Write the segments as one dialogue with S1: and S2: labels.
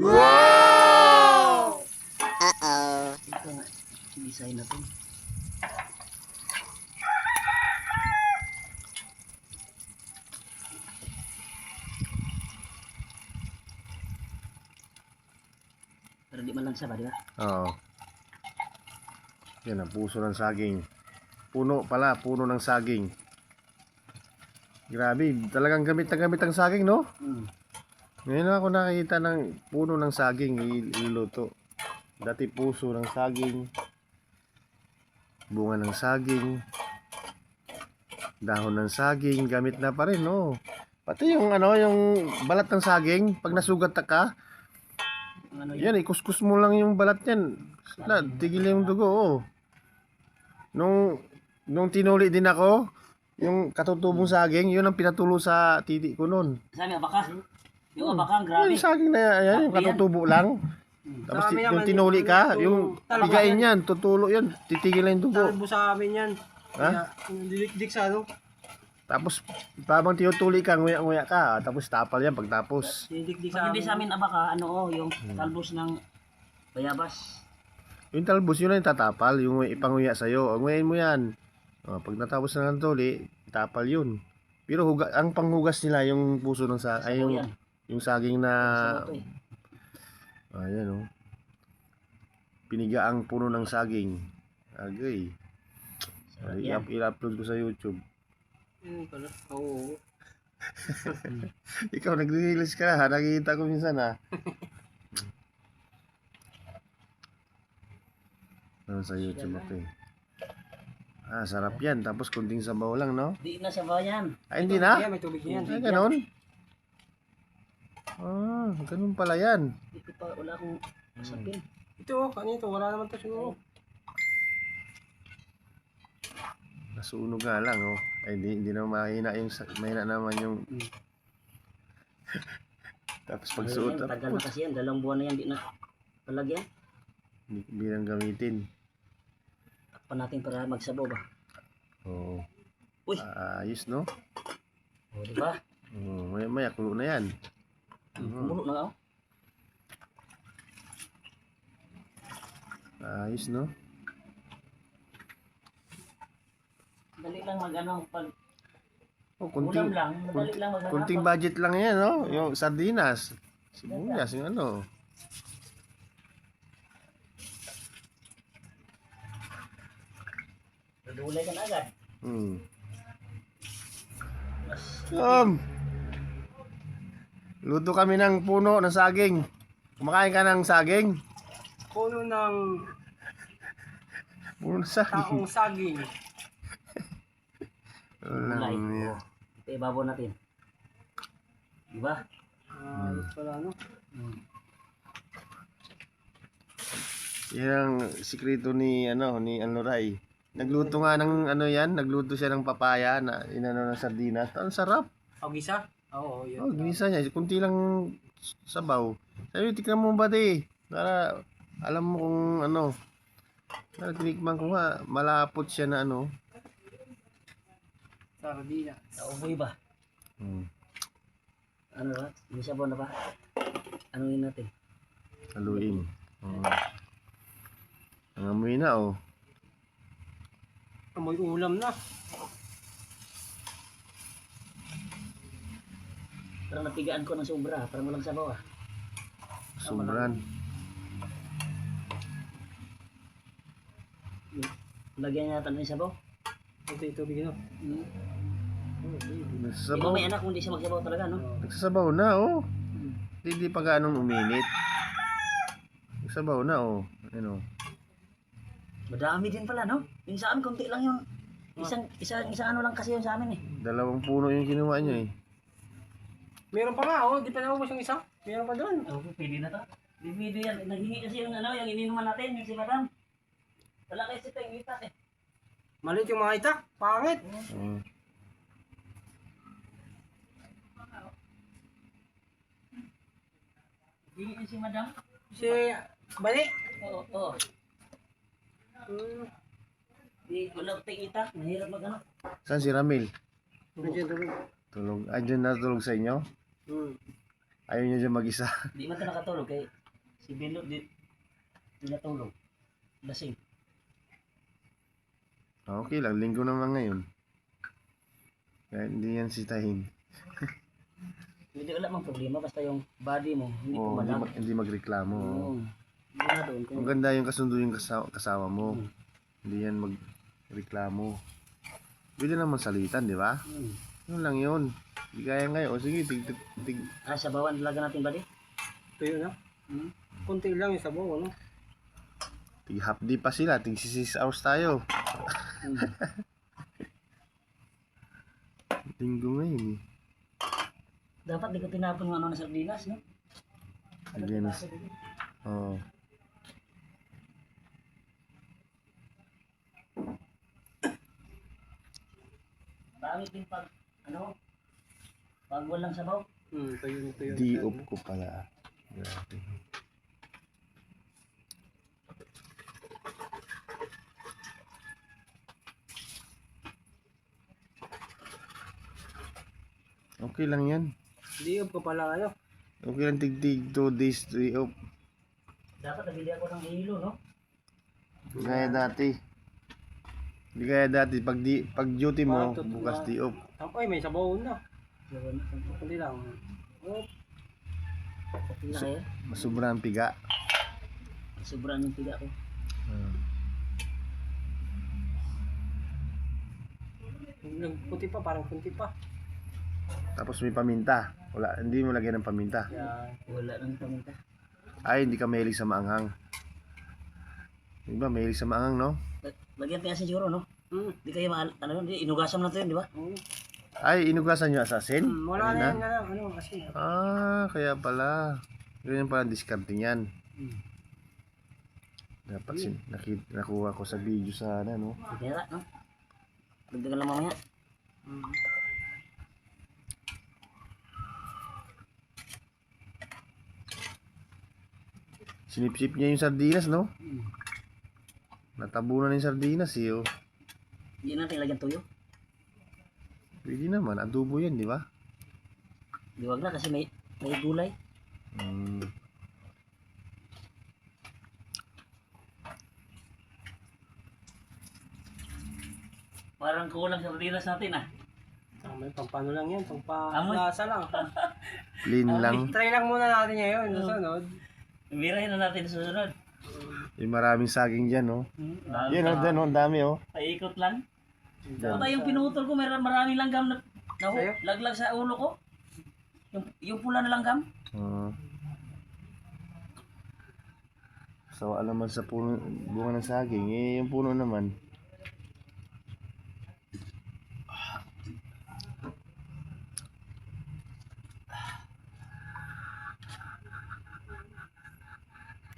S1: Wow!
S2: Ito nga, design na to. Pero di man lang siya ba, di ba?
S1: Oo. Yan ang puso ng saging. Puno pala, puno ng saging. Grabe, talagang gamit na gamit ang saging, no? Ngayon ako nakikita ng puno ng saging iluluto. Dati puso ng saging, bunga ng saging, dahon ng saging, gamit na pa rin, no? Pati yung ano, yung balat ng saging, pag nasugat ka,
S2: Ano
S1: yan, ikuskus mo lang yung balat yan. Sila, tigil yung dugo, oh. Nung tinuli din ako, yung katutubong saging, yun ang pinatulo sa titi ko nun.
S2: Sabi, abaka. Yung abaka, grabe.
S1: Yung saging na yan, yung katutubo lang. Tapos
S3: Sa amin
S1: yung
S3: naman,
S1: tinuli ka,
S3: yung
S1: yung
S3: talaga
S1: bigain
S3: yan.
S1: yan, tutulo yan, titigil lang yung dugo.
S3: Talbo sa amin yan.
S1: Ha?
S3: Kaya, yung didik sa ano,
S1: Tapos, habang tinutuli ka, nguya-nguya ka, tapos tapal yan pagtapos.
S3: didik
S2: Pag
S3: sa
S2: hindi
S3: amin.
S2: sa amin abaka, ano yung talbos ng bayabas.
S1: Yung talbos, yun lang yung tatapal, yung ipanguya sa'yo. Nguyain mo yan. Pag natapos na ng tuli, tapal yun. Pero ang panghugas nila, yung puso ng ay
S2: Sabaw yan.
S1: yung saging na,
S2: Sabaw to eh.
S1: ayan, oh. Pinigaang puno ng saging. Agay.
S2: Sarap yan.
S1: I-upload ko sa YouTube.
S3: Pala. Oo.
S1: Ikaw, nag-release ka ha? Nakikita ko minsan ha? Sa YouTube ako eh. Sarap yan. Tapos kunting sabaw lang, no?
S2: Di na sa bayan.
S1: Hindi na?
S3: May tubig na yan.
S1: Ay, ganon? Ganun pala yan.
S2: Di ko pa, wala akong masapin.
S3: Ito, kanito, wala naman to siguro.
S1: Nasunog nga lang, oh. Ay, hindi na mahina yung, mahina naman yung... Tapos pagsuot,
S2: Ayun, tagal na kasi yan. 2 buwan na yan, di na palagyan.
S1: hindi nang gamitin.
S2: Takpan natin para magsabaw ba?
S1: Oo.
S2: Uy!
S1: Ayos, no?
S2: O, di ba?
S1: Maya-maya, kulo na yan.
S2: Kumulo na ako.
S1: Ayos, no?
S2: Dali lang mag-ano, pag
S1: Kunting,
S2: ulam lang, madali lang mag-ano.
S1: kunting budget lang yan, no? Yung sardinas, sibuyas, yung ano.
S2: Dudulay ka na agad.
S1: Luto kami ng puno ng saging. Kumakain ka ng saging?
S3: Puno ng
S1: Puno ng saging.
S3: taong saging.
S2: Dudulay.
S1: Walang niya.
S2: Ito ibabaw natin. Di ba?
S3: Ayos pala, no?
S1: Yan ang sikreto ni Anuray. Nagluto nga ng ano yan, nagluto siya ng papaya na inano ng sardinas. Ang sarap.
S3: Pag-isa? Oo, yun.
S1: Ginisa niya, kunti lang sabaw. Sabi, tikman mo ba di? Para alam mo kung ano. Tinikman ko nga, malapot siya na ano.
S3: Sardina.
S2: Nauboy ba? Ano ba? May sabaw na ba? Ano yun natin?
S1: Haluin. Ang amoy na, oh.
S3: Amoy ulam na.
S2: Parang napigaan ko ng sobra. Parang walang sabaw ah.
S1: Sobran.
S2: Lagyan natin ng sabaw.
S3: Ito yung tubig, no?
S2: Di ba
S1: Nagsasabaw.
S2: may anak kung di siya magsabaw talaga, no?
S1: Nagsasabaw na, oh. Hindi pa ganong uminit. Nagsabaw na, oh. Ano.
S2: Madami din pala, no? Yung sa amin, konti lang yung isang ano lang kasi yung sa amin eh.
S1: 2 puno yung kinuha niya, eh.
S3: Meron pa nga, oh. Di pa naubos yung isa. Meron pa doon.
S2: Oo, pwede na to. Di video yan. Naghingi kasi yung ano, yung ininuman natin, yung si Madam. Wala kayo si Teng itak eh.
S3: Malit yung mga itak. Pangit.
S2: Hingi si Madam.
S3: Si Bani.
S2: Oo, oo. Di wala Teng itak, mahirap mag ano.
S1: Saan si Ramil?
S3: Nandiyan tubig.
S1: Tulog. Andyan natulog sa inyo? Ayaw niya dyan mag-isa.
S2: Di man ta nakatulog kay si Bilo di natulog. Lasing.
S1: Okay lang, linggo naman ngayon. Kaya hindi yan sitahin.
S2: Hindi wala mang problema basta yung body mo hindi
S1: Oo, hindi,
S2: pumalag.
S1: hindi magreklamo.
S2: Oo. Hindi na doon
S1: Ang
S2: kung
S1: ganda yung kasundo yung kasama mo.
S2: Hmm.
S1: Hindi yan magreklamo. Pwede naman salitan, di ba? Yun lang yun. Hindi kaya ngayon. O sige, tig.
S2: sabawan talaga natin body.
S3: Tuyo na. Kunti lang yung sabaw, ano?
S1: Tig half day pa sila. Tig 6 hours tayo. Linggo ngayon eh.
S2: Dapat di ko tinapon yung ano na sardinas, no?
S1: Sardinas. Oo.
S2: Pangit din pag pag walang sabaw.
S3: Tuyo.
S1: Di-off ko pala. Grabe. Okay lang yan.
S3: Di-off ko pala kayo.
S1: Okay lang tig 2 days di-off.
S2: Dapat nabili ako ng hilo, no?
S1: Hindi kaya dati. Hindi kaya dati. Pag duty mo,
S3: Bakit?
S1: bukas di-off.
S3: Ay, may sabaw na.
S2: Sabaw na.
S3: Kunti lang. Oh,
S2: Pati na kaya.
S1: Sobrang piga.
S2: Sobrang yung tiga ko.
S3: kunti pa, parang kunti pa.
S1: Tapos may paminta. Wala, hindi mo lagyan ng paminta.
S3: Yan.
S2: Wala nang paminta.
S1: Ay, hindi ka mahilig sa maanghang. Diba, mahilig sa maanghang, no?
S2: Lagyan tayo siguro, no? Di kayo ano, inugasam na to yun, di ba?
S1: Ay, inugasan nyo asasin?
S3: Wala
S1: Ayun
S3: na yan, ano, kasi.
S1: Kaya pala. Ganyan pala discarding yan. Dapat nakuha ko sa video sana, no?
S2: Kaya, no? Dagdagan lang mamaya.
S1: Sinipsip niya yung sardinas, no? Natabunan yung sardinas, eh, oh.
S2: Hindi natin lagyan tuyo.
S1: Pwede naman, adobo yan, di ba?
S2: Di wag na kasi may gulay.
S1: Hmm.
S2: Parang kulang sa sardinas natin, ah.
S3: May pampano lang yan,
S2: Amoy.
S3: pampalasa lang.
S1: Clean lang.
S3: Try lang muna natin ngayon, susunod.
S2: Birahin na natin sa susunod.
S1: Yung maraming saging dyan, no? Yan, oh, dyan, oh, ang dami, oh.
S2: Paikot lang.
S1: Dyan.
S2: Ito yung pinutol ko, maraming langgam na
S3: Sa'yo?
S2: laglag sa ulo ko. Yung pula na langgam.
S1: So, alam naman sa puno, bunga ng saging, eh, yung puno naman.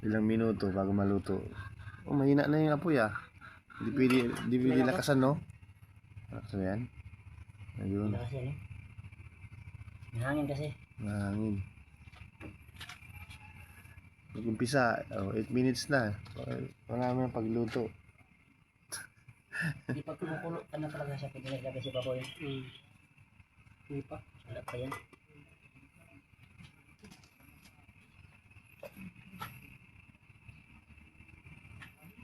S1: Ilang minuto bago maluto. Oh, mahina na yung apoy, ah. Hindi pwede lakasan, no? So, yan. Ayun,
S2: Hindi kasi, ano? May hangin kasi.
S1: mahangin. Mag-umpisa, 8 minutes na. Wala mo yung pagluto.
S2: Hindi pag kumukulo ka na talaga siya, pwede na ilagay si baboy.
S3: Hindi pa.
S2: Wala pa yan.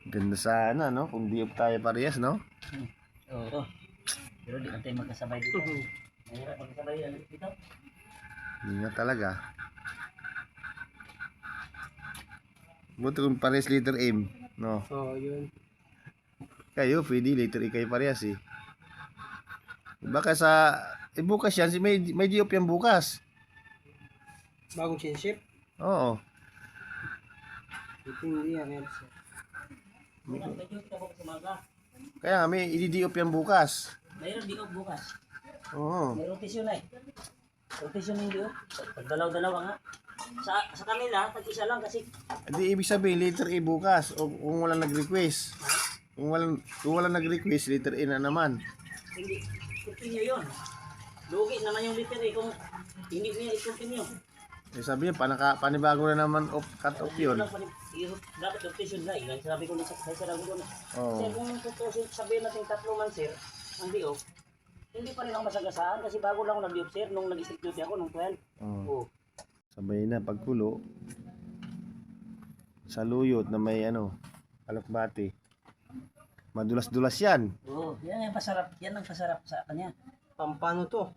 S1: Ganda sana, no? Kung di tayo parehas, no?
S2: Oo. Pero di natin magkasabay dito. Mahirap magkasabay dito.
S1: Hindi nga talaga. Buti kung parehas letter M, no?
S3: Oo, yun.
S1: Kayo, pwede letter E kayo parehas, eh. Baka bukas yan, may diop yan bukas.
S3: Bagong chinship.
S1: Oo.
S3: Hindi yan, yan.
S2: Medyo kita bukas umaga.
S1: Kaya nga, may i-diop yan bukas.
S2: Mayroon di bukas.
S1: Oo.
S2: May rotasyon na eh. Rotasyon yung diop. Pagdalaw-dalaw nga. Sa kanila, tag-isa lang kasi
S1: Hindi ibig sabihin, letter E bukas. O kung walang nag-request. Kung walang nag-request, letter E na naman.
S2: hindi continue yun. Lugi naman yung liter eh kung hindi niya i-continue.
S1: Eh, sabi niya, panibago na naman cut off yun.
S2: Dapat rotation na eh. Sabi ko na sa sabi ko na.
S1: Oo.
S2: Kasi kung tutusin, sabihin natin 3 months sir, ang diop, hindi pa rin ako masagasaan kasi bago lang ako nag-diop sir nung nag-strict duty ako nung 12.
S1: Oo.
S2: Oo.
S1: Sabay na pagkulo. Saluyot na may alokbati. Madulas-dulas yan.
S2: Oo, yan ang pasarap. Yan ang pasarap sa kanya.
S3: Pampano to?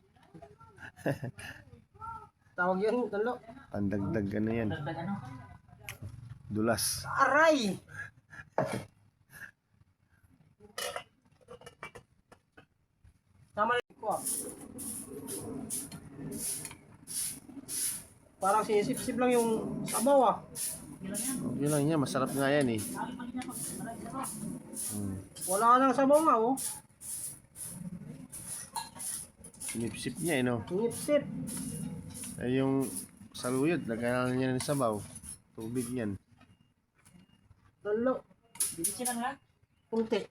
S3: Tawag yan, talo.
S1: Pandagdag yan.
S2: Dagdag ano?
S1: Dulas.
S3: Aray! Tama rin ko ah. Parang sinisip-sip lang yung sabaw ah.
S1: Okay lang yan. Masarap nga yan eh.
S3: Wala ka ng sabaw nga oh.
S1: Sinipsip niya eh no.
S3: Sinip-sip.
S1: Ay yung saluyot. Lagyan niya ng sabaw. Tubig yan.
S3: Talo.
S2: Bibitin lang ha?
S3: Kunti.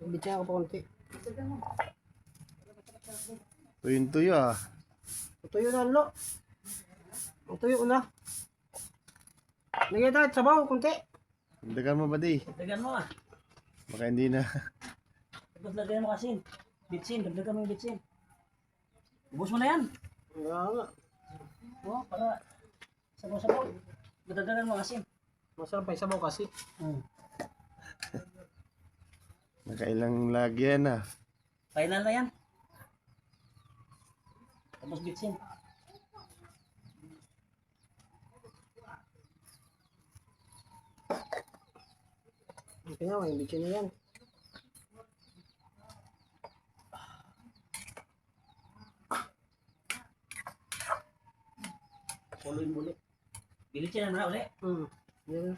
S3: Bitya ko pa kunti.
S1: Tuyo ah.
S3: Tuyo na lo. Tuyo na. Lagyan tayo sabaw kunti.
S1: Dagan mo ba di?
S2: Dagdagan mo ah.
S1: Baka hindi na.
S2: Tapos lagyan mo asin. Bitsin, dagdagan mo yung bitsin. Ubus mo na yan.
S3: Wala nga.
S2: Oo, para sabaw-sabaw. Dagdagan mo asin.
S3: Masarap pa yung sabaw kasi.
S1: Nakailang lagyan na.
S2: Final na yan. Tapos bitsin.
S3: Okay na, may bitchin na yan.
S2: Puloy muli. Bilit siya na uli.
S3: Yan.